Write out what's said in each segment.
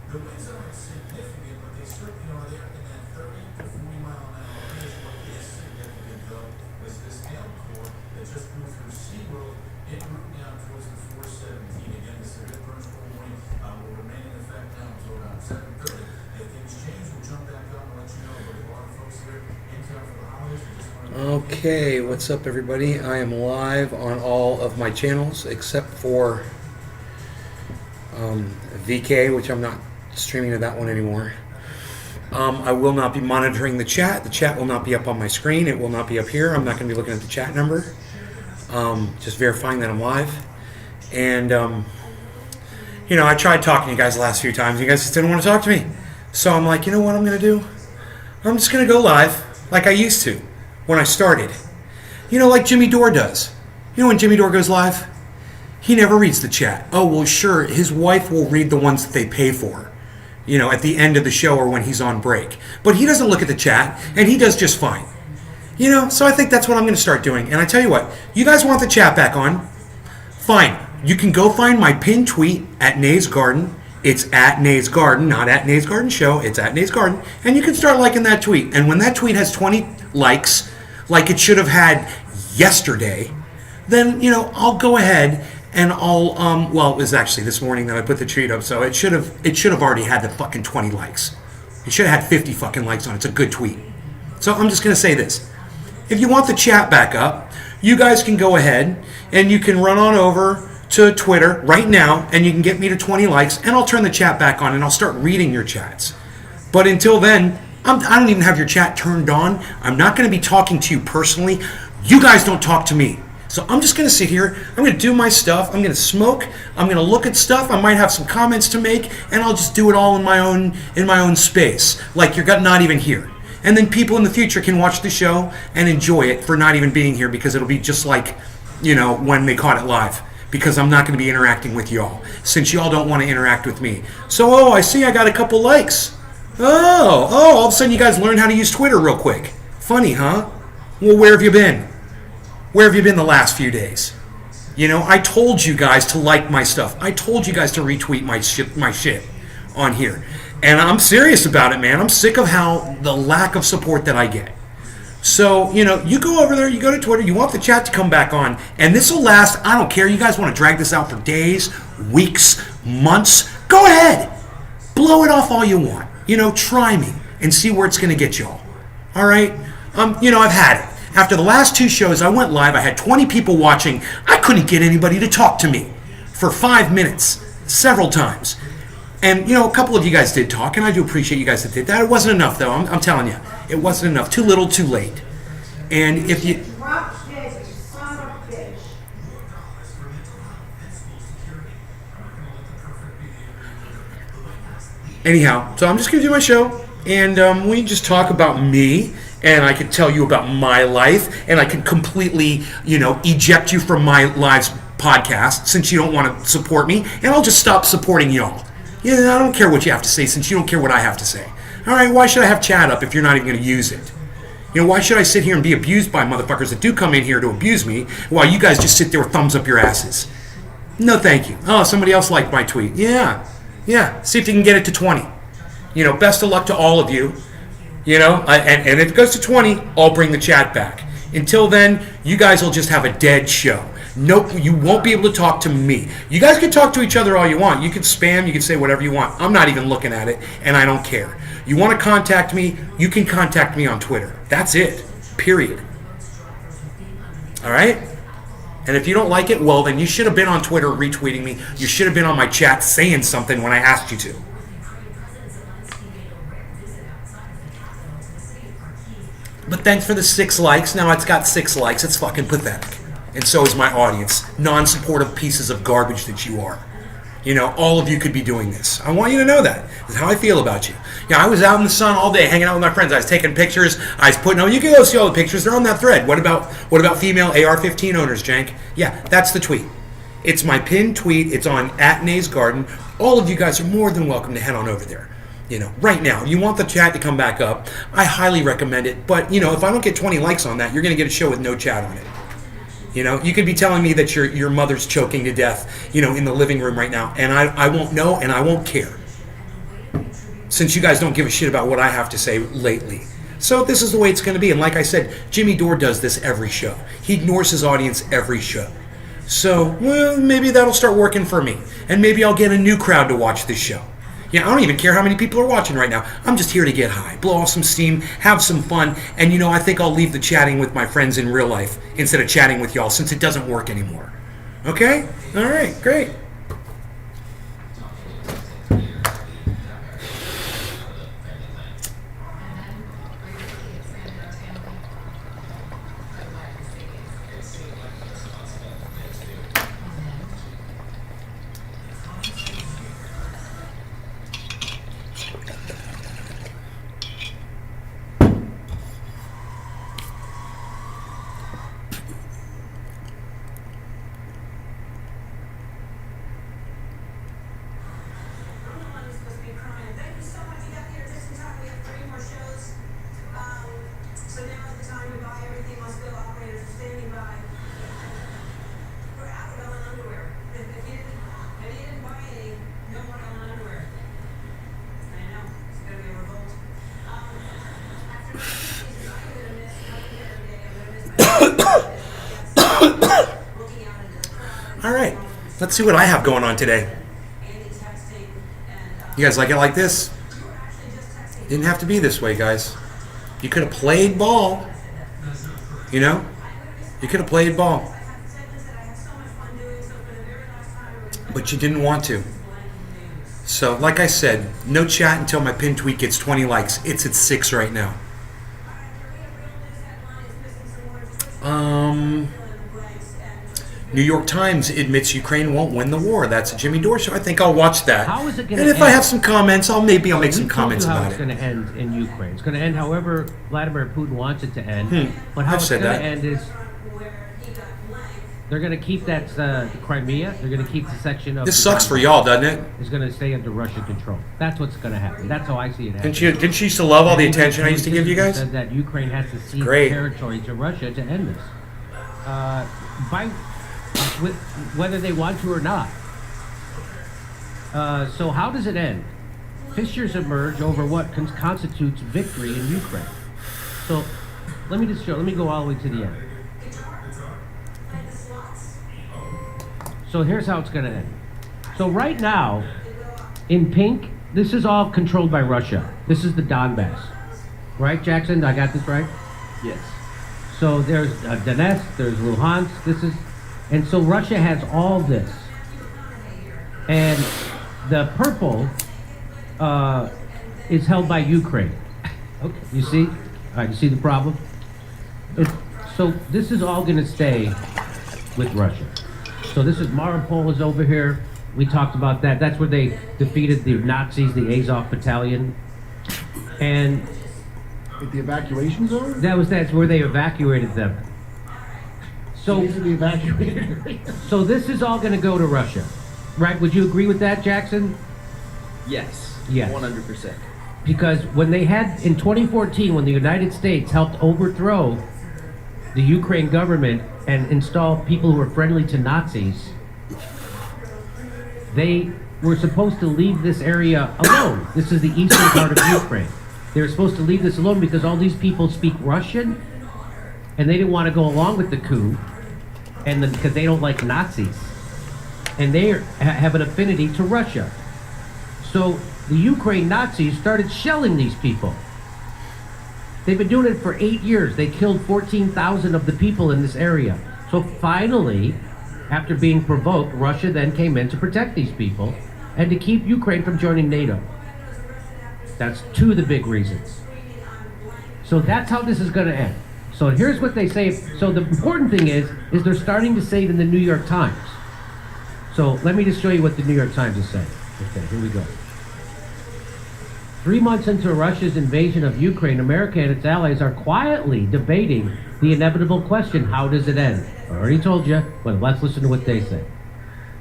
The winds aren't significant, but they certainly are there in that 30 to 40 mile an hour range. What is significant, though, is this hail core that just moved through SeaWorld en route now towards the 417. Again, the severe thunderstorm warning will remain in effect now until around 7:30. If things change, we'll jump back up and let you know. But a lot of folks here in town for the holidays, we just want to... Okay, what's up, everybody? I am live on all of my channels except for VK, which I'm not streaming to that one anymore. I will not be monitoring the chat. The chat will not be up on my screen. It will not be up here. I'm not going to be looking at the chat number. Just verifying that I'm live. And, I tried talking to you guys the last few times. You guys just didn't want to talk to me. So I'm like, you know what I'm going to do? I'm just going to go live like I used to when I started. Like Jimmy Dore does. When Jimmy Dore goes live? He never reads the chat. Oh, well, sure, his wife will read the ones that they pay for, at the end of the show or when he's on break. But he doesn't look at the chat, and he does just fine. So I think that's what I'm going to start doing. And I tell you what, you guys want the chat back on? Fine. You can go find my pinned tweet at Nays Garden. It's at Nays Garden, not at Nays Garden Show. It's at Nays Garden. And you can start liking that tweet. And when that tweet has 20 likes, like it should have had yesterday, then, I'll go ahead and I'll, it was actually this morning that I put the tweet up, so it should have already had the fucking 20 likes. It should have had 50 fucking likes on it. It's a good tweet. So I'm just going to say this. If you want the chat back up, you guys can go ahead and you can run on over to Twitter right now and you can get me to 20 likes and I'll turn the chat back on and I'll start reading your chats. But until then, I don't even have your chat turned on. I'm not going to be talking to you personally. You guys don't talk to me. So I'm just going to sit here, I'm going to do my stuff, I'm going to smoke, I'm going to look at stuff, I might have some comments to make, and I'll just do it all in my own space, like you're not even here. And then people in the future can watch the show and enjoy it for not even being here, because it'll be just like, when they caught it live, because I'm not going to be interacting with y'all, since y'all don't want to interact with me. So, I see I got a couple likes. All of a sudden you guys learned how to use Twitter real quick. Funny, huh? Well, where have you been? Where have you been the last few days? I told you guys to like my stuff. I told you guys to retweet my shit on here. And I'm serious about it, man. I'm sick of the lack of support that I get. So, you go over there, you go to Twitter, you want the chat to come back on, and this will last, I don't care. You guys want to drag this out for days, weeks, months, go ahead. Blow it off all you want. Try me and see where it's going to get y'all. All right? I've had it. After the last two shows, I went live. I had 20 people watching. I couldn't get anybody to talk to me for 5 minutes, several times. And, a couple of you guys did talk, and I do appreciate you guys that did that. It wasn't enough, though. I'm telling you. It wasn't enough. Too little, too late. And if you... Anyhow, so I'm just going to do my show, and we just talk about me. And I can tell you about my life, and I can completely, eject you from my live's podcast since you don't want to support me, and I'll just stop supporting y'all. Yeah, I don't care what you have to say since you don't care what I have to say. All right, why should I have chat up if you're not even going to use it? Why should I sit here and be abused by motherfuckers that do come in here to abuse me while you guys just sit there with thumbs up your asses? No, thank you. Oh, somebody else liked my tweet. Yeah. See if you can get it to 20. Best of luck to all of you. And if it goes to 20, I'll bring the chat back. Until then, you guys will just have a dead show. Nope, you won't be able to talk to me. You guys can talk to each other all you want. You can spam, you can say whatever you want. I'm not even looking at it, and I don't care. You want to contact me, you can contact me on Twitter. That's it. Period. All right? And if you don't like it, well, then you should have been on Twitter retweeting me. You should have been on my chat saying something when I asked you to. But thanks for the 6 likes. Now it's got 6 likes. It's fucking pathetic. And so is my audience. Non-supportive pieces of garbage that you are. All of you could be doing this. I want you to know that. That's how I feel about you. I was out in the sun all day hanging out with my friends. I was taking pictures. I was putting on. You can go see all the pictures. They're on that thread. What about female AR-15 owners, Jank? Yeah, that's the tweet. It's my pinned tweet. It's on @Nays Garden. All of you guys are more than welcome to head on over there. Right now, you want the chat to come back up. I highly recommend it. But, if I don't get 20 likes on that, you're going to get a show with no chat on it. You could be telling me that your mother's choking to death, in the living room right now, and I won't know and I won't care. since you guys don't give a shit about what I have to say lately. So this is the way it's going to be. And like I said, Jimmy Dore does this every show. He ignores his audience every show. So, well, maybe that'll start working for me. And maybe I'll get a new crowd to watch this show. Yeah, I don't even care how many people are watching right now. I'm just here to get high, blow off some steam, have some fun. And, I think I'll leave the chatting with my friends in real life instead of chatting with y'all since it doesn't work anymore. Okay? All right, great. All right, let's see what I have going on today. You guys like it like this? Didn't have to be this way, guys. You could have played ball. You could have played ball. But you didn't want to. So, like I said, no chat until my pinned tweet gets 20 likes. It's at 6 right now. New York Times admits Ukraine won't win the war. That's a Jimmy Dore show. I think I'll watch that. How is it going to end? And if I have some comments, I'll make some comments about it. It's going to end in Ukraine. It's going to end however Vladimir Putin wants it to end. But how it's going to end is they're going to keep that Crimea. They're going to keep the section of. This sucks for y'all, doesn't it? It's going to stay under Russian control. That's what's going to happen. That's how I see it happening. Didn't she used to love all the attention I used to give you guys? Said that Ukraine has to cede territory to Russia to end this. Whether they want to or not. So how does it end? Fissures emerge over what constitutes victory in Ukraine. So let me go all the way to the end. So here's how it's going to end. So right now, in pink, this is all controlled by Russia. This is the Donbass. Right, Jackson? I got this right? Yes. So there's Donetsk, there's Luhansk, and so Russia has all this. And the purple is held by Ukraine. Okay, you see? All right, you see the problem? So this is all going to stay with Russia. So this is Mariupol is over here. We talked about that. That's where they defeated the Nazis, the Azov Battalion. And the evacuation zone? That's where they evacuated them. So evacuated. So this is all going to go to Russia, right? Would you agree with that, Jackson? Yes. Yes. 100%. Because when they had in 2014, when the United States helped overthrow the Ukraine government and install people who were friendly to Nazis, they were supposed to leave this area alone. This is the eastern part of Ukraine. They were supposed to leave this alone because all these people speak Russian, and they didn't want to go along with the coup, and because they don't like Nazis, and they have an affinity to Russia. So the Ukraine Nazis started shelling these people. They've been doing it for 8 years. They killed 14,000 of the people in this area. So finally, after being provoked, Russia then came in to protect these people and to keep Ukraine from joining NATO. That's two of the big reasons. So that's how this is going to end. So here's what they say. So the important thing is they're starting to say it in the New York Times. So let me just show you what the New York Times is saying. Okay, here we go. 3 months into Russia's invasion of Ukraine, America and its allies are quietly debating the inevitable question, how does it end? I already told you, but let's listen to what they say.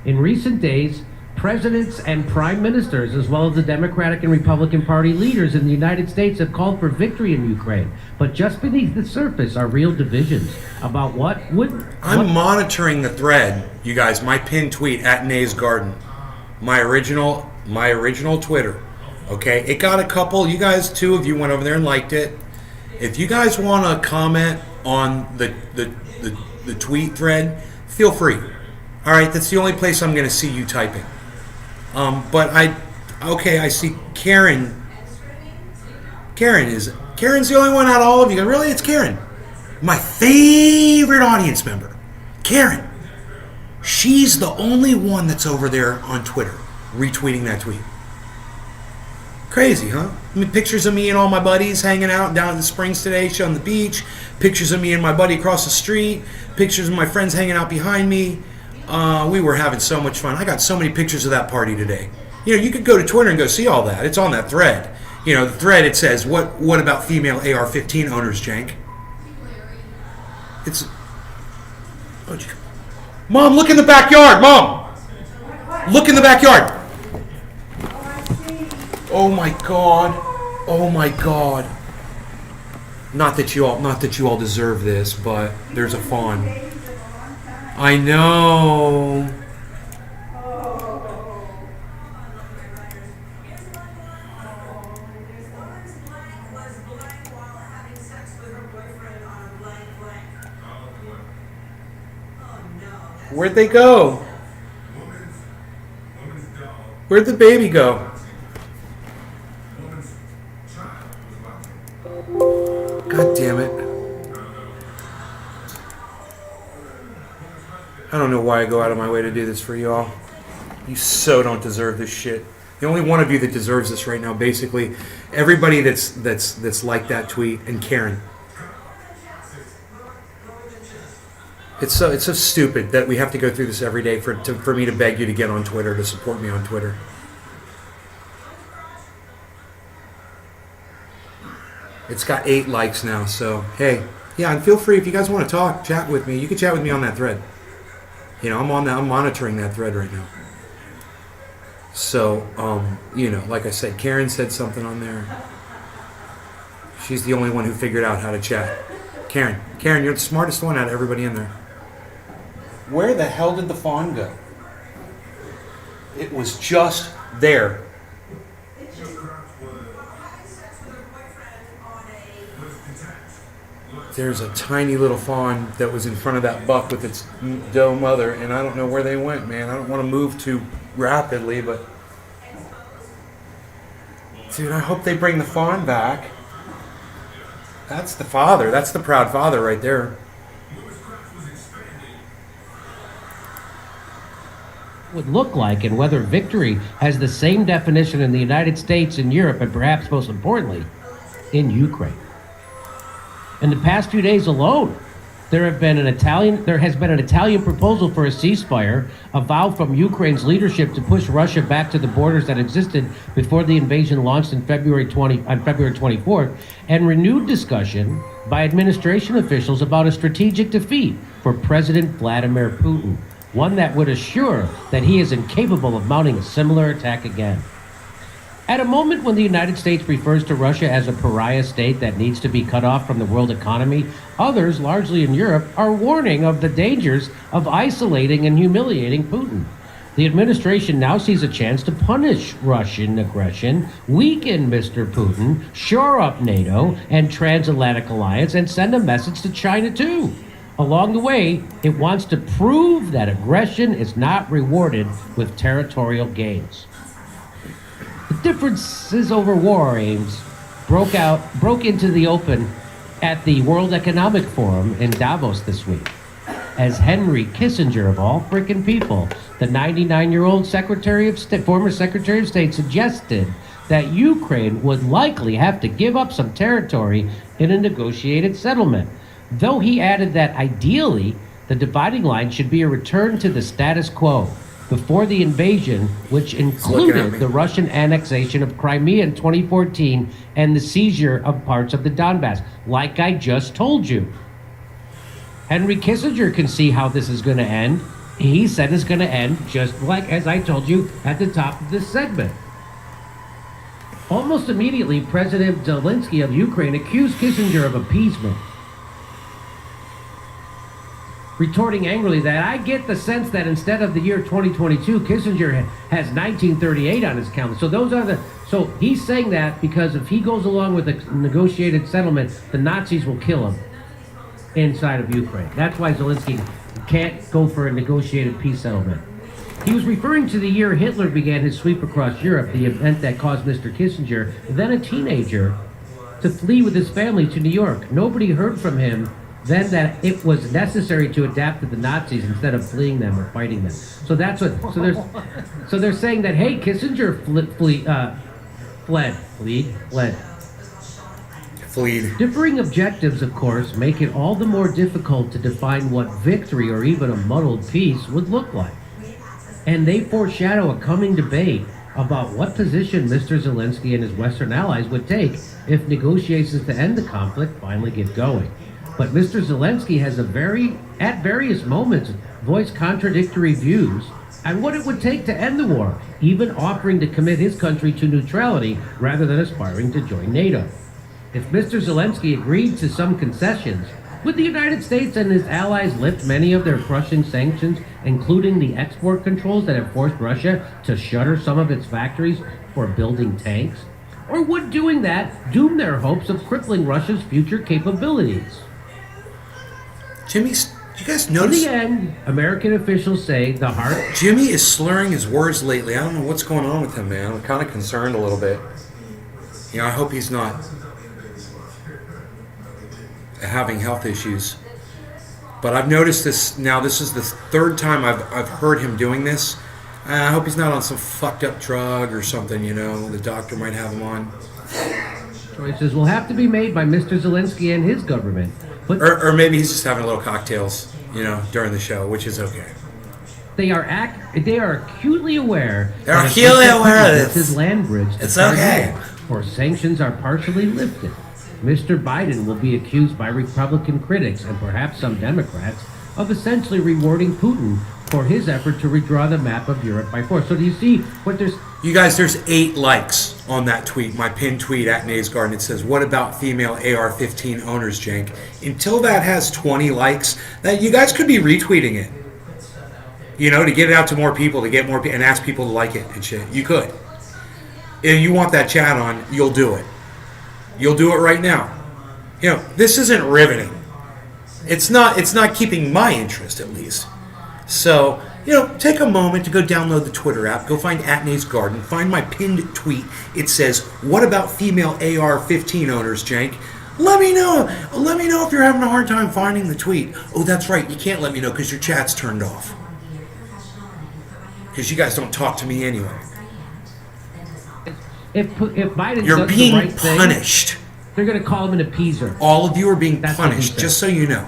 In recent days, presidents and prime ministers, as well as the Democratic and Republican Party leaders in the United States, have called for victory in Ukraine. But just beneath the surface are real divisions about what would... I'm monitoring the thread, you guys, my pinned tweet at Nay's Garden. My original Twitter. Okay, it got a couple. You guys, two of you went over there and liked it. If you guys want to comment on the tweet thread, feel free. All right, that's the only place I'm going to see you typing. But I see Karen. Karen's the only one out of all of you. Really, it's Karen, my favorite audience member. Karen, she's the only one that's over there on Twitter retweeting that tweet. Crazy, huh? I mean, pictures of me and all my buddies hanging out down at the Springs today, on the beach. Pictures of me and my buddy across the street. Pictures of my friends hanging out behind me. We were having so much fun. I got so many pictures of that party today. You know, you could go to Twitter and go see all that. It's on that thread. You know, the thread, it says, what about female AR-15 owners, Jank? It's... Mom, look in the backyard, Mom! Look in the backyard! Oh my God! Oh my God! Not that you all deserve this, but there's a fawn. I know. Where'd they go? Where'd the baby go? God damn it. I don't know why I go out of my way to do this for y'all. You so don't deserve this shit. The only one of you that deserves this right now, basically, everybody that's like that tweet, and Karen. It's so stupid that we have to go through this every day for me to beg you to get on Twitter, to support me on Twitter. It's got 8 likes now, so hey, yeah, and feel free if you guys want to talk, chat with me. You can chat with me on that thread. You know, I'm monitoring that thread right now. So, you know, like I said, Karen said something on there. She's the only one who figured out how to chat. Karen, you're the smartest one out of everybody in there. Where the hell did the fawn go? It was just there. There's a tiny little fawn that was in front of that buck with its doe mother, and I don't know where they went, man. I don't want to move too rapidly, but... Dude, I hope they bring the fawn back. That's the father. That's the proud father right there. Would look like and whether victory has the same definition in the United States and Europe, and perhaps most importantly, in Ukraine. In the past few days alone, there has been an Italian proposal for a ceasefire, a vow from Ukraine's leadership to push Russia back to the borders that existed before the invasion launched on February 24th, and renewed discussion by administration officials about a strategic defeat for President Vladimir Putin, one that would assure that he is incapable of mounting a similar attack again. At a moment when the United States refers to Russia as a pariah state that needs to be cut off from the world economy, others, largely in Europe, are warning of the dangers of isolating and humiliating Putin. The administration now sees a chance to punish Russian aggression, weaken Mr. Putin, shore up NATO and transatlantic alliance, and send a message to China too. Along the way, it wants to prove that aggression is not rewarded with territorial gains. The differences over war aims broke into the open at the World Economic Forum in Davos this week, as Henry Kissinger, of all frickin' people, the 99-year-old former Secretary of State, suggested that Ukraine would likely have to give up some territory in a negotiated settlement, though he added that ideally the dividing line should be a return to the status quo before the invasion, which included the Russian annexation of Crimea in 2014 and the seizure of parts of the Donbass, like I just told you. Henry Kissinger can see how this is going to end. He said it's going to end just like as I told you at the top of this segment. Almost immediately, President Zelensky of Ukraine accused Kissinger of appeasement. retorting angrily that I get the sense that instead of the year 2022, Kissinger has 1938 on his calendar. So those are the. So he's saying that because if he goes along with a negotiated settlement, the Nazis will kill him inside of Ukraine. That's why Zelensky can't go for a negotiated peace settlement. He was referring to the year Hitler began his sweep across Europe, the event that caused Mr. Kissinger, then a teenager, to flee with his family to New York. Nobody heard from him then that it was necessary to adapt to the Nazis instead of fleeing them or fighting them. So that's what. So they're saying that hey, Kissinger fled. Differing objectives, of course, make it all the more difficult to define what victory or even a muddled peace would look like. And they foreshadow a coming debate about what position Mr. Zelensky and his Western allies would take if negotiations to end the conflict finally get going. But Mr. Zelensky has at various moments voiced contradictory views on what it would take to end the war, even offering to commit his country to neutrality rather than aspiring to join NATO. If Mr. Zelensky agreed to some concessions, would the United States and his allies lift many of their crushing sanctions, including the export controls that have forced Russia to shutter some of its factories for building tanks? Or would doing that doom their hopes of crippling Russia's future capabilities? Jimmy, you guys In notice? the end, American officials say the heart... Jimmy is slurring his words lately. I don't know what's going on with him, man. I'm kind of concerned a little bit. You know, I hope he's not having health issues. But I've noticed this now. This is the third time I've heard him doing this. I hope he's not on some fucked up drug or something, you know. The doctor might have him on. Choices will have to be made by Mr. Zelensky and his government. But Or maybe he's just having a little cocktails, you know, during the show, which is okay. they are acutely aware. They're that if acutely Mr. aware of Putin gets this. his land bridge. to It's start okay. war, or sanctions are partially lifted. Mr. Biden will be accused by Republican critics and perhaps some Democrats of essentially rewarding Putin for his effort to redraw the map of Europe by force. So do you see what there's... You guys, there's 8 likes on that tweet, my pinned tweet at Nays Garden. It says, what about female AR-15 owners, Jank? Until that has 20 likes, that you guys could be retweeting it. You know, to get it out to more people, to get more people, and ask people to like it and shit. You could. If you want that chat on, you'll do it. You'll do it right now. You know, this isn't riveting. It's not keeping my interest, at least. So, you know, take a moment to go download the Twitter app. Go find @Nays Garden. Find my pinned tweet. It says, what about female AR-15 owners, Jank? Let me know. Let me know if you're having a hard time finding the tweet. Oh, that's right. You can't let me know because your chat's turned off. Because you guys don't talk to me anyway. If Biden You're does being the right thing, punished. they're going to call him an appeaser. All of you are being That's what he punished, said. just so you know.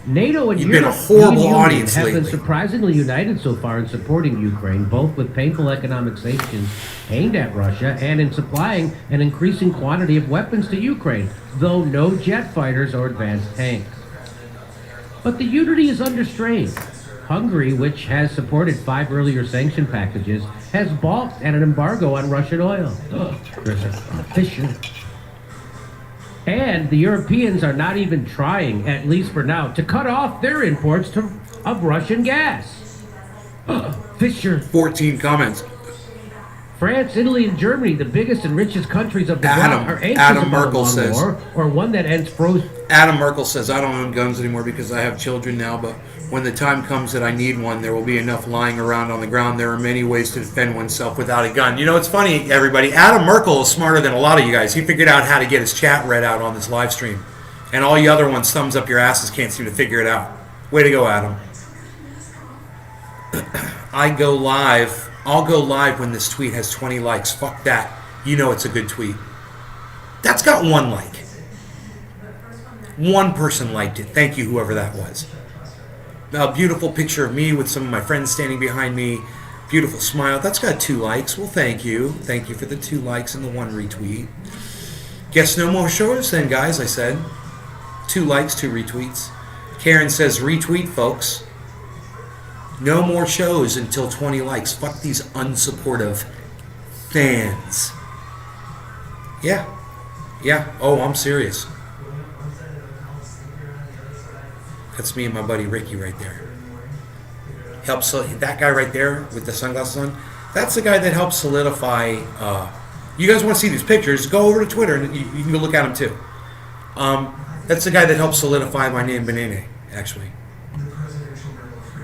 NATO and You've been Europe, a horrible Union audience have been lately. surprisingly united so far in supporting Ukraine, both with painful economic sanctions aimed at Russia and in supplying an increasing quantity of weapons to Ukraine, though no jet fighters or advanced tanks. But the unity is under strain. Hungary, which has supported 5 earlier sanction packages, has balked at an embargo on Russian oil. There's a Fisher. And the Europeans are not even trying, at least for now, to cut off their imports of Russian gas. Fisher. 14 comments. France, Italy, and Germany, the biggest and richest countries of the Adam- world, are anxious Adam about Merkel a long says- war, or one that ends frozen. Adam Merkel says, I don't own guns anymore because I have children now, but when the time comes that I need one, there will be enough lying around on the ground. There are many ways to defend oneself without a gun. You know, it's funny, everybody. Adam Merkel is smarter than a lot of you guys. He figured out how to get his chat read out on this live stream. And all you other ones, thumbs up your asses, can't seem to figure it out. Way to go, Adam. I'll go live when this tweet has 20 likes. Fuck that. You know it's a good tweet. That's got 1 like. 1 person liked it. Thank you, whoever that was. A beautiful picture of me with some of my friends standing behind me. Beautiful smile. That's got 2 likes. Well, thank you. Thank you for the 2 likes and the 1 retweet. Guess no more shows then, guys, I said. 2 likes, 2 retweets. Karen says, retweet, folks. No more shows until 20 likes. Fuck these unsupportive fans. Yeah. Oh, I'm serious. That's me and my buddy Ricky right there. Helps that guy right there with the sunglasses on. That's the guy that helps solidify. You guys want to see these pictures? Go over to Twitter and you can go look at them too. That's the guy that helped solidify my name, Benene. Actually,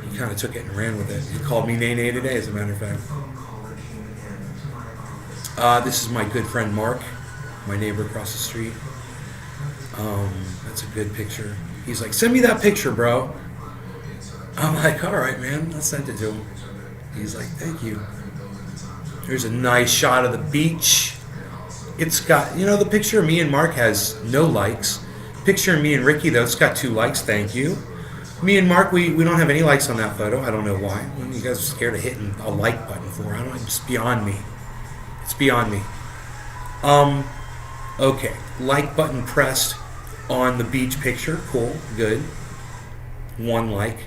he kind of took it and ran with it. He called me Nene today, as a matter of fact. This is my good friend Mark, my neighbor across the street. That's a good picture. He's like, send me that picture, bro. I'm like, all right, man. I'll send it to him. He's like, thank you. Here's a nice shot of the beach. It's got, the picture of me and Mark has no likes. Picture of me and Ricky, though, it's got 2 likes. Thank you. Me and Mark, we don't have any likes on that photo. I don't know why. You guys are scared of hitting a like button for. I don't. It's beyond me. It's beyond me. Okay. Like button pressed on the beach picture. Cool. Good. 1 like.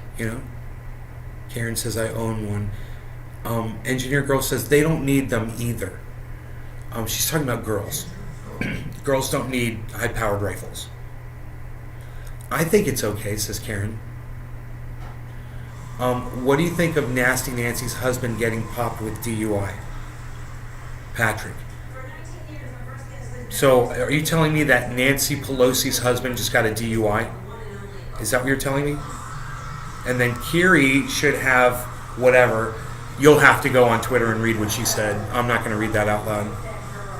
Karen says I own one. Engineer girl says they don't need them either. She's talking about girls. Girls don't need high-powered rifles. I think it's okay, says Karen. What do you think of Nasty Nancy's husband getting popped with DUI? Patrick. So, are you telling me that Nancy Pelosi's husband just got a DUI? Is that what you're telling me? And then Kiri should have whatever. You'll have to go on Twitter and read what she said. I'm not going to read that out loud.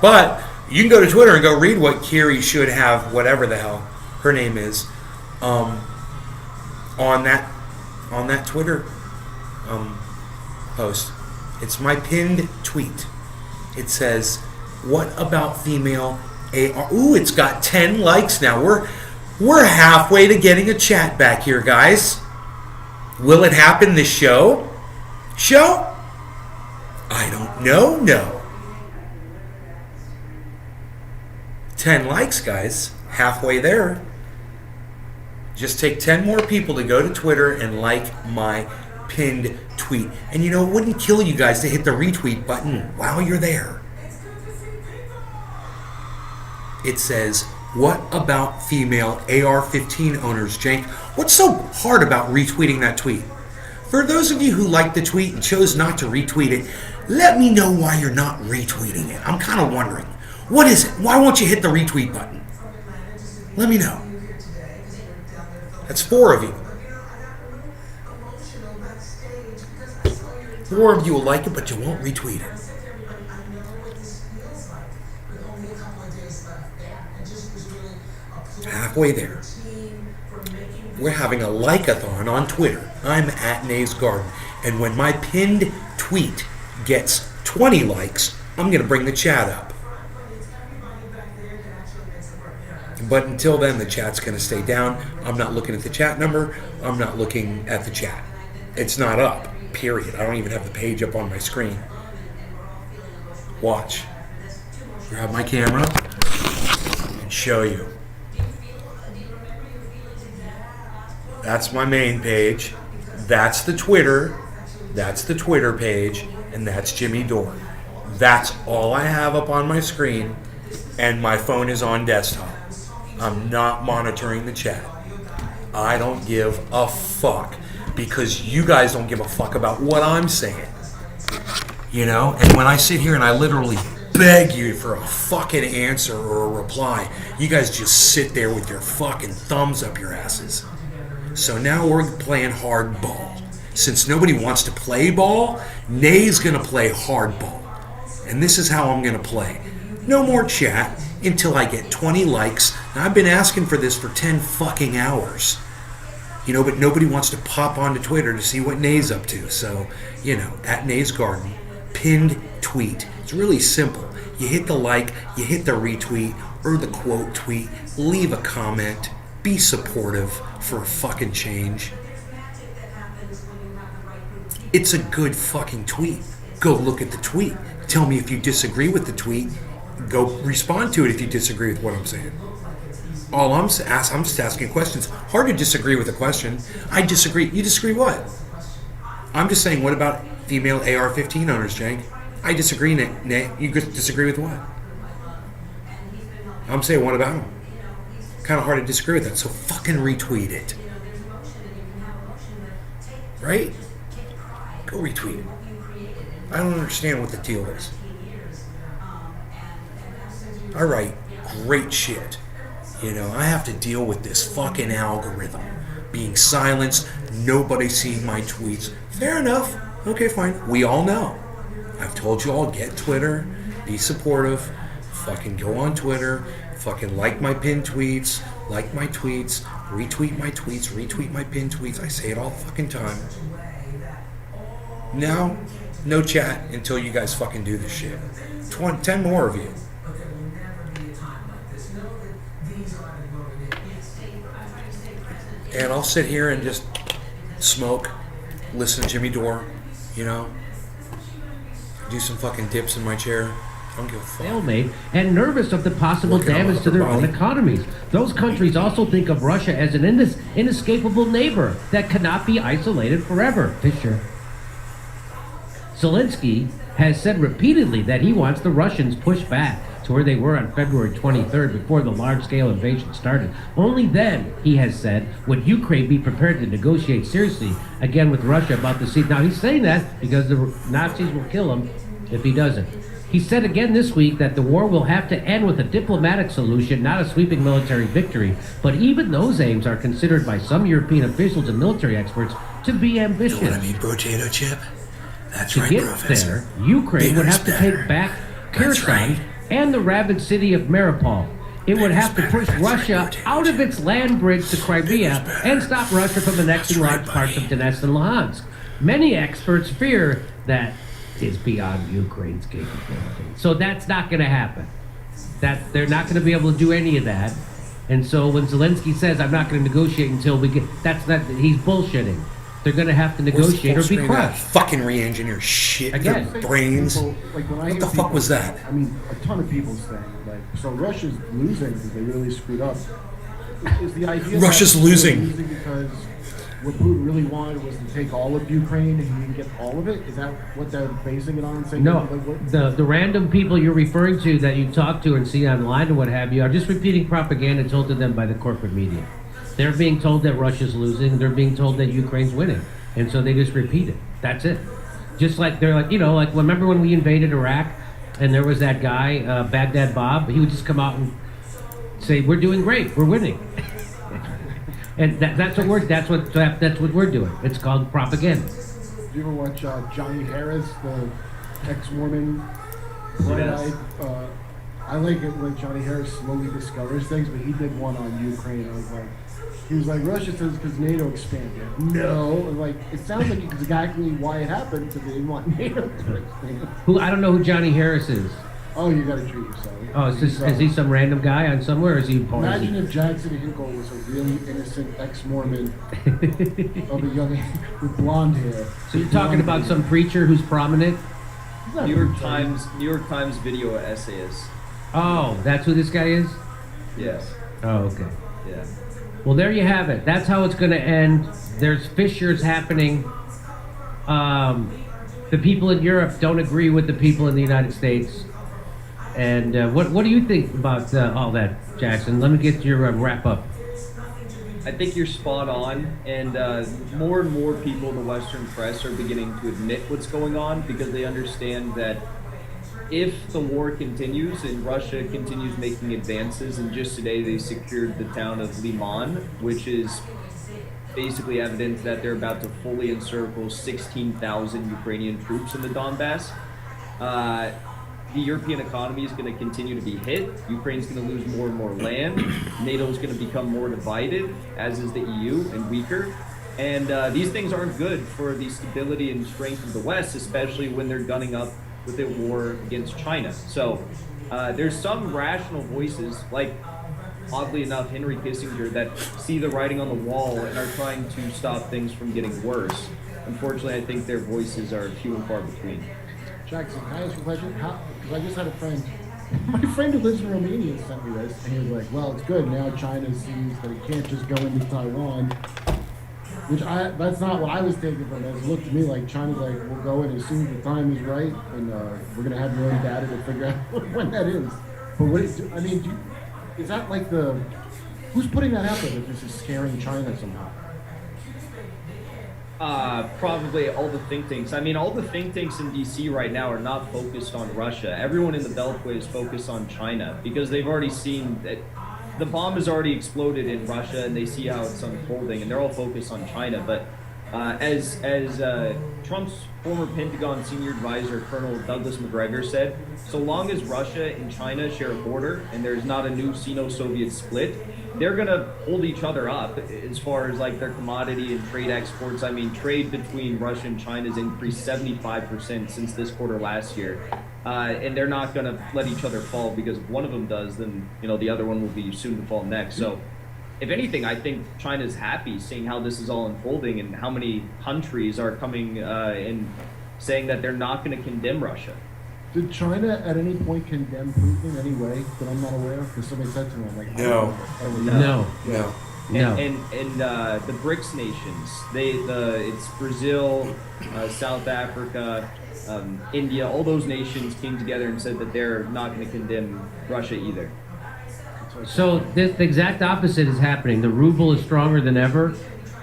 But you can go to Twitter and go read what Kiri should have, whatever the hell her name is, on that Twitter post. It's my pinned tweet. It says, "What about female AR?" Ooh, it's got 10 likes now. We're halfway to getting a chat back here, guys. Will it happen this show? I don't know. No. 10 likes, guys. Halfway there. Just take 10 more people to go to Twitter and like my pinned tweet. And it wouldn't kill you guys to hit the retweet button while you're there. It says, "What about female AR-15 owners, Jank?" What's so hard about retweeting that tweet? For those of you who liked the tweet and chose not to retweet it, let me know why you're not retweeting it. I'm kind of wondering. What is it? Why won't you hit the retweet button? Let me know. That's 4 of you. 4 of you will like it, but you won't retweet it. Halfway there. We're having a like-a-thon on Twitter. I'm at Nays Garden. And when my pinned tweet gets 20 likes, I'm going to bring the chat up. But until then, the chat's going to stay down. I'm not looking at the chat number. I'm not looking at the chat. It's not up, period. I don't even have the page up on my screen. Watch. Grab my camera and show you. That's my main page. That's the Twitter. That's the Twitter page. And that's Jimmy Dorn. That's all I have up on my screen. And my phone is on desktop. I'm not monitoring the chat. I don't give a fuck. Because you guys don't give a fuck about what I'm saying. And when I sit here and I literally beg you for a fucking answer or a reply, you guys just sit there with your fucking thumbs up your asses. So now we're playing hardball. Since nobody wants to play ball, Nay's gonna play hardball. And this is how I'm gonna play. No more chat until I get 20 likes. Now, I've been asking for this for 10 fucking hours. But nobody wants to pop onto Twitter to see what Nay's up to. So, at Nays Garden, pinned tweet. It's really simple. You hit the like, you hit the retweet, or the quote tweet, leave a comment, be supportive for a fucking change. It's a good fucking tweet. Go look at the tweet. Tell me if you disagree with the tweet. Go respond to it if you disagree with what I'm saying. I'm just asking questions. Hard to disagree with a question. I disagree. You disagree what? I'm just saying, what about female AR-15 owners, Jank? I disagree, Nate. You disagree with what? I'm saying, what about them? Kind of hard to disagree with that, so fucking retweet it. right? Go retweet it. I don't understand what the deal is. I write great shit. You know, I have to deal with this fucking algorithm being silenced, nobody seeing my tweets. Fair enough. Okay, fine. We all know. I've told you all, get Twitter, be supportive, fucking go on Twitter, fucking like my pinned tweets, like my tweets, retweet my tweets, retweet my pinned tweets. I say it all the fucking time. Now, no chat until you guys fucking do this shit. 10 more of you. And I'll sit here and just smoke, listen to Jimmy Dore, you know, do some fucking dips in my chair. I don't give a fuck. Stalemate and nervous of the possible Working on damage to their own everybody. economies. Those countries also think of Russia as an inescapable neighbor that cannot be isolated forever. Fisher. Zelensky has said repeatedly that he wants the Russians pushed back to where they were on February 23rd before the large-scale invasion started. Only then, he has said, would Ukraine be prepared to negotiate seriously again with Russia about the sea. Now, he's saying that because the Nazis will kill him if he doesn't. He said again this week that the war will have to end with a diplomatic solution, not a sweeping military victory. But even those aims are considered by some European officials and military experts to be ambitious. You know what I mean, potato chip? That's To right, get Professor. there, Ukraine would Bigger's have to better. take back That's Kherson right. and the rabid city of Mariupol. It would Bigger's have to better. push That's right, Russia potato out of chip. its land bridge to Crimea Bigger's better. and stop Russia from annexing That's right, large parts of buddy. Donetsk and Luhansk. Many experts fear that is beyond Ukraine's capability. So that's not going to happen. That they're not going to be able to do any of that. And so when Zelensky says, "I'm not going to negotiate until we get," he's bullshitting. They're going to have to negotiate or be crushed. Fucking re-engineer shit. Again. Their brains. People, like when I What hear the fuck people- was that? I mean, a ton of people saying, like, so Russia's losing because they really screwed up. Is the idea Russia's that they're losing. because what Putin really wanted was to take all of Ukraine and he didn't get all of it? Is that what they're basing it on? Saying No, like, what- the random people you're referring to that you talk to and see online and what have you are just repeating propaganda told to them by the corporate media. They're being told that Russia's losing. They're being told that Ukraine's winning, and so they just repeat it. That's it. Just like they're like, you know, like remember when we invaded Iraq and there was that guy Baghdad Bob? He would just come out and say, "We're doing great. We're winning." And that's what we're doing. It's called propaganda. Did you ever watch Johnny Harris, the ex-Mormon? Yes. I like it when Johnny Harris slowly discovers things, but he did one on Ukraine. I was like, he was like, Russia says because NATO expanded. No, and like it sounds like it's exactly why it happened because they didn't want NATO to expand. Who I don't know who Johnny Harris is. Oh, you got to treat yourself. Oh, is he some random guy on somewhere, or is he part of Imagine it? if Jackson Hinkle was a really innocent ex-Mormon of a young with blonde hair. So you're talking about some preacher who's prominent? He's not New York really- Times video essayist. Oh, that's who this guy is? Yes. Oh, okay. Yeah. Well, there you have it. That's how it's going to end. There's fissures happening. The people in Europe don't agree with the people in the United States. And what do you think about all that, Jackson? Let me get your wrap up. I think you're spot on, and more people in the Western press are beginning to admit what's going on because they understand that if the war continues and Russia continues making advances, and just today they secured the town of Liman, which is basically evidence that they're about to fully encircle 16,000 Ukrainian troops in the Donbass. The European economy is going to continue to be hit. Ukraine's going to lose more and more land. NATO is going to become more divided, as is the EU, and weaker. And these things aren't good for the stability and strength of the West, especially when they're gunning up with a war against China. So there's some rational voices, like oddly enough, Henry Kissinger, that see the writing on the wall and are trying to stop things from getting worse. Unfortunately, I think their voices are few and far between. Jackson, can I ask you a question? Because I just had a friend, my friend who lives in Romania sent me this, and he was like, well, it's good, now China sees that it can't just go into Taiwan, that's not what I was taking from it. It looked to me like China's like, we'll go in as soon as the time is right, and we're going to have your own data to figure out when that is. But is that like who's putting that out there that this is scaring China somehow? Probably all the think tanks. I mean, all the think tanks in DC right now are not focused on Russia. Everyone in the Beltway is focused on China because they've already seen that the bomb has already exploded in Russia and they see how it's unfolding, and they're all focused on China. But as Trump's former Pentagon senior advisor, Colonel Douglas McGregor, said, so long as Russia and China share a border and there's not a new Sino-Soviet split, they're gonna hold each other up as far as like their commodity and trade exports. I mean, trade between Russia and China has increased 75% since this quarter last year, and they're not gonna let each other fall because if one of them does, then the other one will be soon to fall next. So, if anything, I think China's happy seeing how this is all unfolding and how many countries are coming and saying that they're not going to condemn Russia. Did China at any point condemn Putin in any way that I'm not aware of? Because somebody said to me, I'm like, No. No. No. No. And the BRICS nations, it's Brazil, South Africa, India, all those nations came together and said that they're not going to condemn Russia either. So the exact opposite is happening. The ruble is stronger than ever.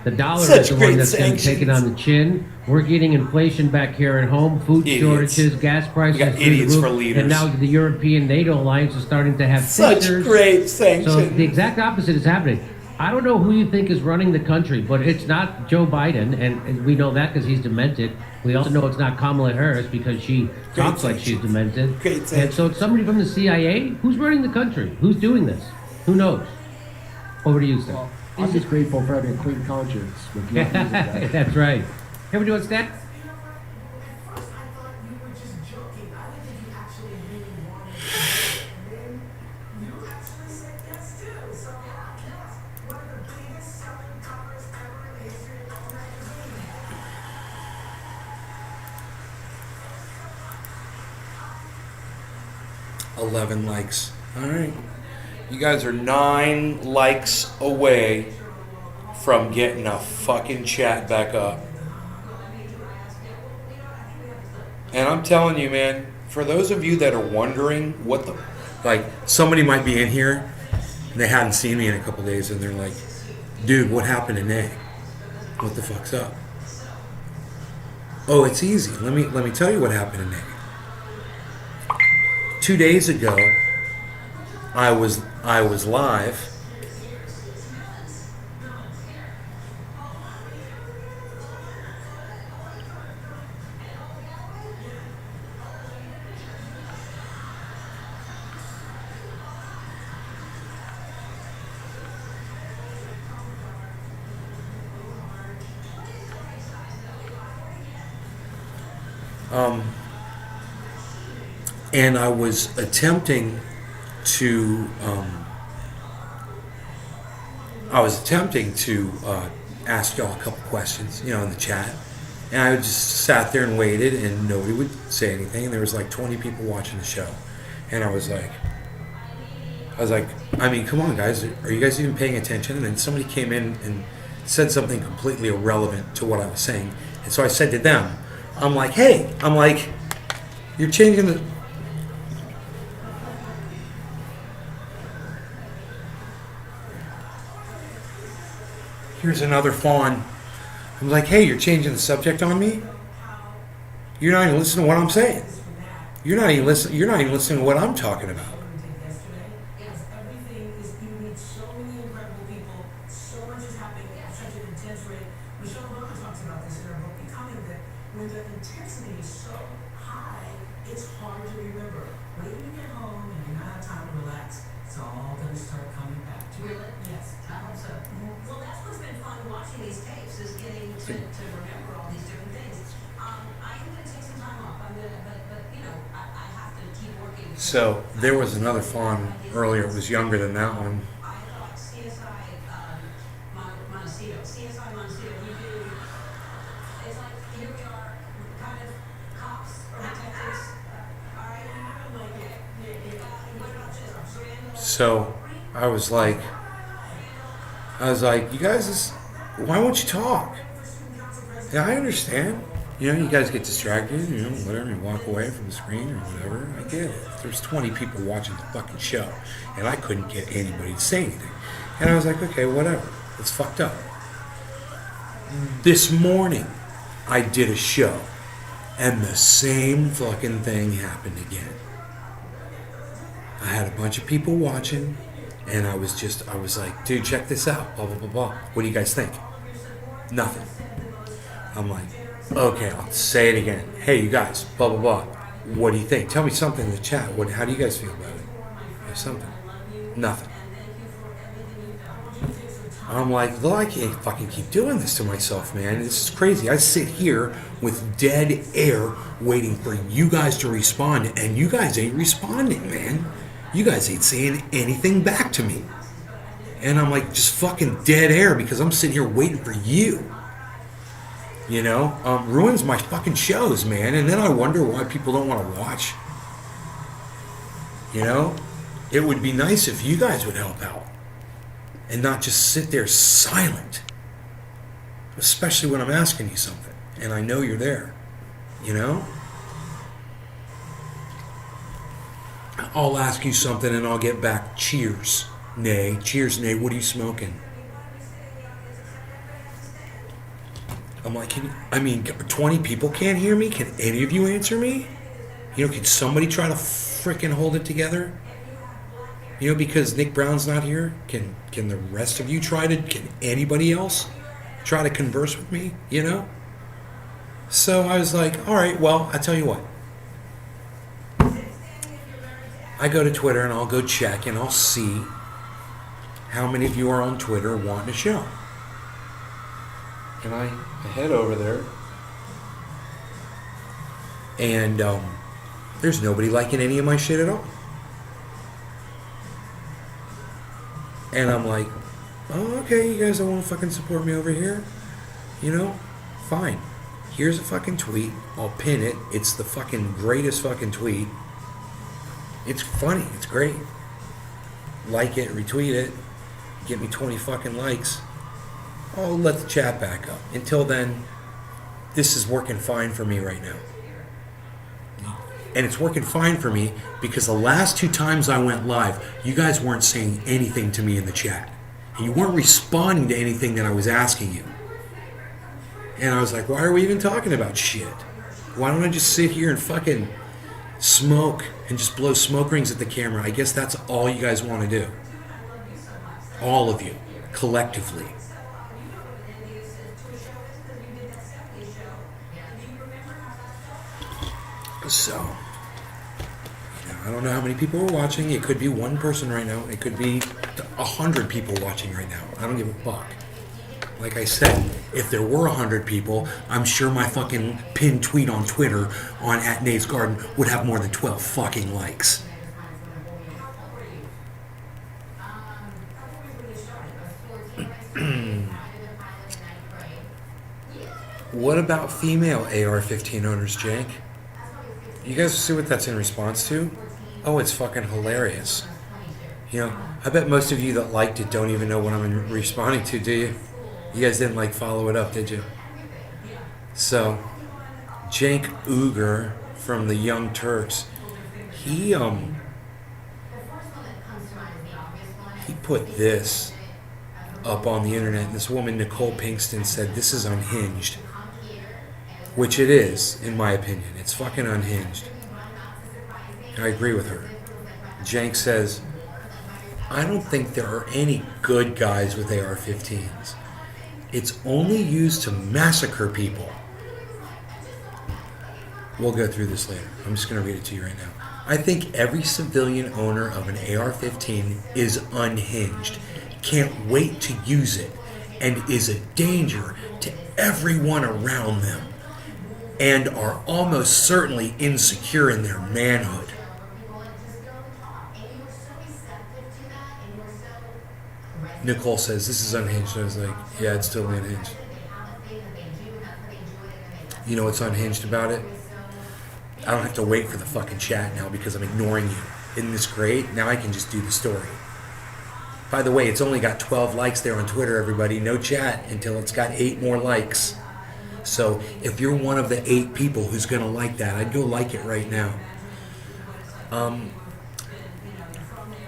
The dollar Such is the great one that's being sanctions. taken on the chin. We're getting inflation back here at home, food Idiots. shortages, gas prices We got through the idiots roof, for leaders. and now the European NATO alliance is starting to have Such fixers. great So sanctions. the exact opposite is happening. I don't know who you think is running the country, but it's not Joe Biden, and we know that because he's demented. We also know it's not Kamala Harris because she talks like she's demented. Great And sanctions. so it's somebody from the CIA. Who's running the country? Who's doing this? Who knows? Over to you, Steph. Well, I'm just grateful for having a clean conscience with not using that. That's right. Everybody wants that? $11 likes. All right. You guys are 9 likes away from getting a fucking chat back up. And I'm telling you, man, for those of you that are wondering what the, like, somebody might be in here and they hadn't seen me in a couple days and they're like, dude, what happened to Nate? What the fuck's up? Oh, it's easy. Let me tell you what happened to Nate. 2 days ago, I was live. And I was attempting to ask y'all a couple questions, in the chat. And I just sat there and waited, and nobody would say anything. And there was like 20 people watching the show, and I was like, I mean, come on, guys, are you guys even paying attention? And then somebody came in and said something completely irrelevant to what I was saying, and so I said to them, you're changing the. Here's another fawn. I'm like, hey, you're changing the subject on me? You're not even listening to what I'm saying. You're not even listening to what I'm talking about. Yes, everything is, you meet so many incredible people, so much is happening at such an intense rate. Michelle Obama talks about this in her book, Becoming, that when the intensity is so high, it's hard to remember. Wait when you get home and you not have time to relax, it's all going to start coming back to you. Yes, I hope so. Well, that's what's been fun watching these tapes, is getting to remember all these different things. I am going to take some time off. I'm going to, but I have to keep working. So there was another fawn earlier. It was younger than that one. I thought CSI Montecito, you do, it's like, here we are, kind of cops or detectives. All right, what about this? So I was like, you guys, why won't you talk? Yeah, I understand. You guys get distracted, whatever, you walk away from the screen or whatever. I get it. There's 20 people watching the fucking show, and I couldn't get anybody to say anything. And I was like, okay, whatever. It's fucked up. This morning, I did a show, and the same fucking thing happened again. I had a bunch of people watching, and I was like, dude, check this out, blah, blah, blah, blah. What do you guys think? Nothing. I'm like, okay, I'll say it again. Hey, you guys, blah, blah, blah. What do you think? Tell me something in the chat. How do you guys feel about it? Something. Nothing. I'm like, well, I can't fucking keep doing this to myself, man. This is crazy. I sit here with dead air waiting for you guys to respond, and you guys ain't responding, man. You guys ain't saying anything back to me. And I'm like, just fucking dead air because I'm sitting here waiting for you. You know? Ruins my fucking shows, man. And then I wonder why people don't want to watch. You know? It would be nice if you guys would help out. And not just sit there silent. Especially when I'm asking you something. And I know you're there. You know? I'll ask you something and I'll get back, cheers, nay. Cheers, nay. What are you smoking? I'm like, 20 people can't hear me? Can any of you answer me? You know, can somebody try to frickin' hold it together? You know, because Nick Brown's not here, can the rest of you can anybody else try to converse with me, you know? So I was like, all right, well, I tell you what. I go to Twitter and I'll go check and I'll see how many of you are on Twitter wanting a show. And I head over there. And there's nobody liking any of my shit at all. And I'm like, oh, okay, you guys don't want to fucking support me over here? You know? Fine. Here's a fucking tweet. I'll pin it. It's the fucking greatest fucking tweet. It's funny. It's great. Like it, retweet it. Get me 20 fucking likes. I'll let the chat back up. Until then, this is working fine for me right now. And it's working fine for me because the last 2 times I went live, you guys weren't saying anything to me in the chat. And you weren't responding to anything that I was asking you. And I was like, why are we even talking about shit? Why don't I just sit here and fucking smoke and just blow smoke rings at the camera? I guess that's all you guys want to do. All of you, collectively. So, I don't know how many people are watching. It could be one person right now. It could be 100 people watching right now. I don't give a fuck. Like I said, if there were 100 people, I'm sure my fucking pinned tweet on Twitter on @NatesGarden would have more than 12 fucking likes. What about female AR-15 owners, Jake? You guys see what that's in response to? Oh, it's fucking hilarious. You know, I bet most of you that liked it don't even know what I'm responding to, do you? You guys didn't follow it up, did you? So, Cenk Uygur from the Young Turks, he put this up on the internet. This woman, Nicole Pinkston, said this is unhinged. Which it is, in my opinion. It's fucking unhinged. I agree with her. Cenk says, I don't think there are any good guys with AR-15s. It's only used to massacre people. We'll go through this later. I'm just going to read it to you right now. I think every civilian owner of an AR-15 is unhinged, can't wait to use it, and is a danger to everyone around them, and are almost certainly insecure in their manhood. Nicole says, this is unhinged. I was like, yeah, it's totally unhinged. You know what's unhinged about it? I don't have to wait for the fucking chat now because I'm ignoring you. Isn't this great? Now I can just do the story. By the way, it's only got 12 likes there on Twitter, everybody. No chat until it's got 8 more likes. So if you're one of the 8 people who's going to like that, I'd go like it right now.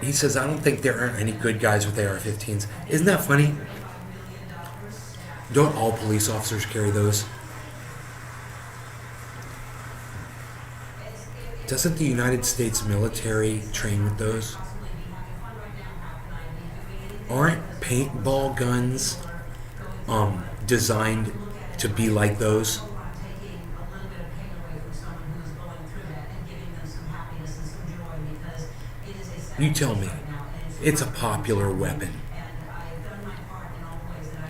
He says, I don't think there are any good guys with AR-15s. Isn't that funny? Don't all police officers carry those? Doesn't the United States military train with those? Aren't paintball guns designed to be like those? You tell me. It's a popular weapon.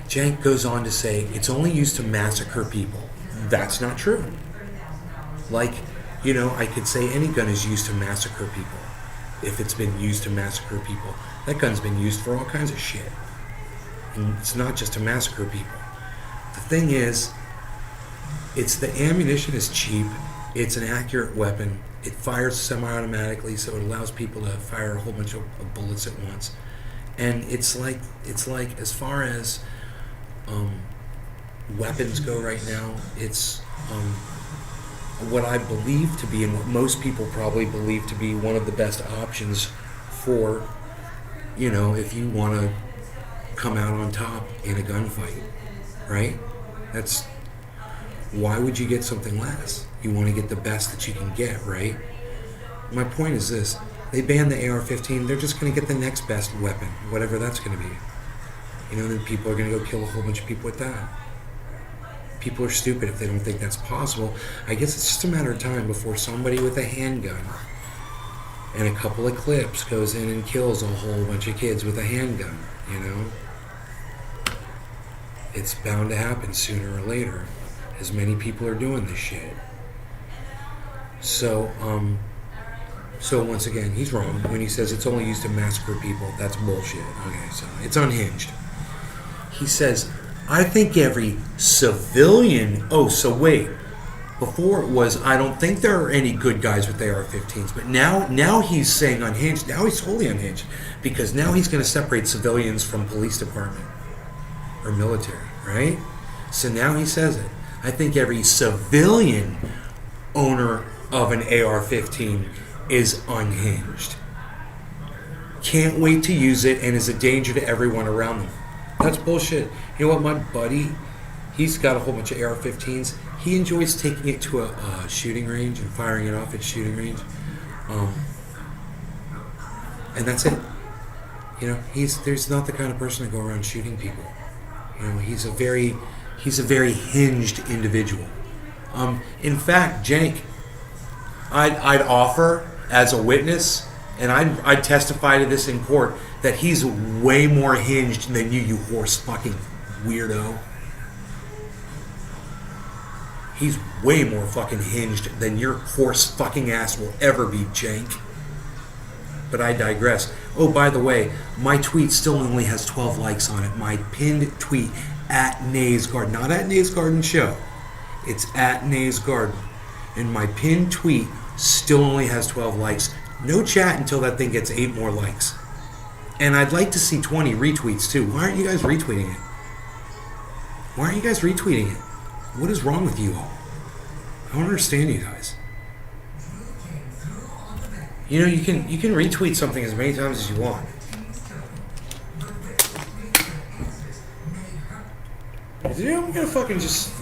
Jank goes on to say it's only used to massacre people. That's not true. Like, you know, I could say any gun is used to massacre people. If it's been used to massacre people, that gun's been used for all kinds of shit. And it's not just to massacre people. The thing is, it's the ammunition is cheap. It's an accurate weapon. It fires semi-automatically, so it allows people to fire a whole bunch of bullets at once. And it's like as far as weapons go right now, it's what I believe to be, and what most people probably believe to be, one of the best options for, you know, if you want to come out on top in a gunfight, right? That's why would you get something less? You want to get the best that you can get, right? My point is this: they banned the AR-15. They're just going to get the next best weapon, whatever that's going to be. You know, then people are going to go kill a whole bunch of people with that. People are stupid if they don't think that's possible. I guess it's just a matter of time before somebody with a handgun and a couple of clips goes in and kills a whole bunch of kids with a handgun, you know? It's bound to happen sooner or later, as many people are doing this shit. So once again, he's wrong when he says it's only used to massacre people. That's bullshit. Okay, so it's unhinged. He says, I think every civilian... Oh, so wait. Before it was, I don't think there are any good guys with AR-15s. But now he's saying unhinged. Now he's totally unhinged. Because now he's going to separate civilians from police department. Or military, right? So now he says it. I think every civilian owner of an AR-15 is unhinged. Can't wait to use it and is a danger to everyone around them. That's bullshit. You know what, my buddy, he's got a whole bunch of AR-15s. He enjoys taking it to a shooting range and firing it off at shooting range. And that's it. You know, there's not the kind of person to go around shooting people. You know, he's a very hinged individual. In fact, Jank, I'd offer as a witness, and I'd testify to this in court, that he's way more hinged than you horse fucking weirdo. He's way more fucking hinged than your horse fucking ass will ever be, Jank. But I digress. Oh, by the way, my tweet still only has 12 likes on it. My pinned tweet at Nays Garden, not at Nays Garden Show. It's at Nays Garden. And my pinned tweet still only has 12 likes. No chat until that thing gets 8 more likes. And I'd like to see 20 retweets too. Why aren't you guys retweeting it? Why aren't you guys retweeting it? What is wrong with you all? I don't understand you guys. You know, you can retweet something as many times as you want. I'm gonna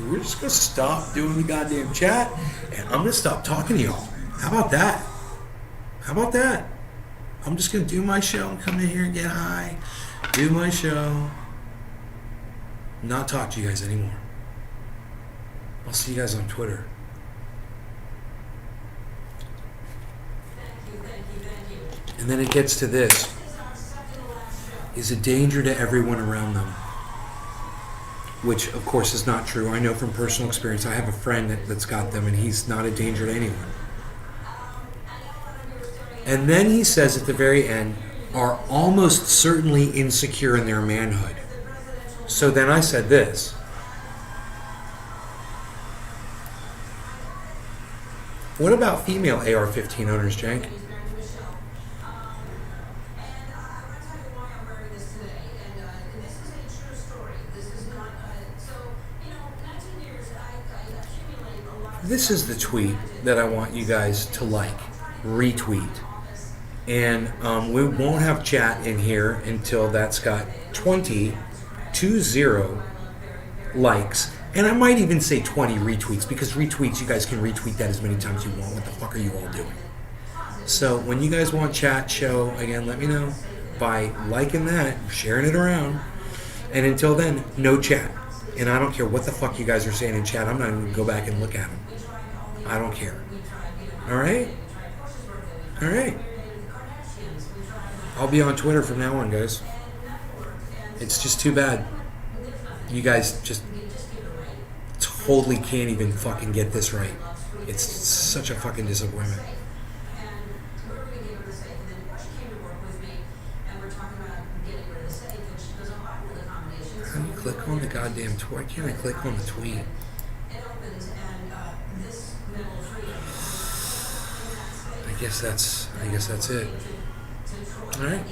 we're just gonna stop doing the goddamn chat, and I'm gonna stop talking to y'all. How about that? How about that? I'm just gonna do my show and come in here and get high, do my show, not talk to you guys anymore. I'll see you guys on Twitter. And then it gets to this. Is a danger to everyone around them. Which, of course, is not true. I know from personal experience. I have a friend that's got them, and he's not a danger to anyone. And then he says at the very end, are almost certainly insecure in their manhood. So then I said this. What about female AR-15 owners, Jank? This is the tweet that I want you guys to like, retweet. And we won't have chat in here until that's got 20 likes, and I might even say 20 retweets, because retweets, you guys can retweet that as many times as you want. What the fuck are you all doing? So when you guys want chat show, again, let me know by liking that, sharing it around. And until then, no chat. And I don't care what the fuck you guys are saying in chat. I'm not even going to go back and look at them. I don't care. All right? All right. I'll be on Twitter from now on, guys. It's just too bad. You guys just totally can't even fucking get this right. It's such a fucking disappointment. How do you click on the goddamn tweet? Why can't I click on the tweet? I guess that's it. All right.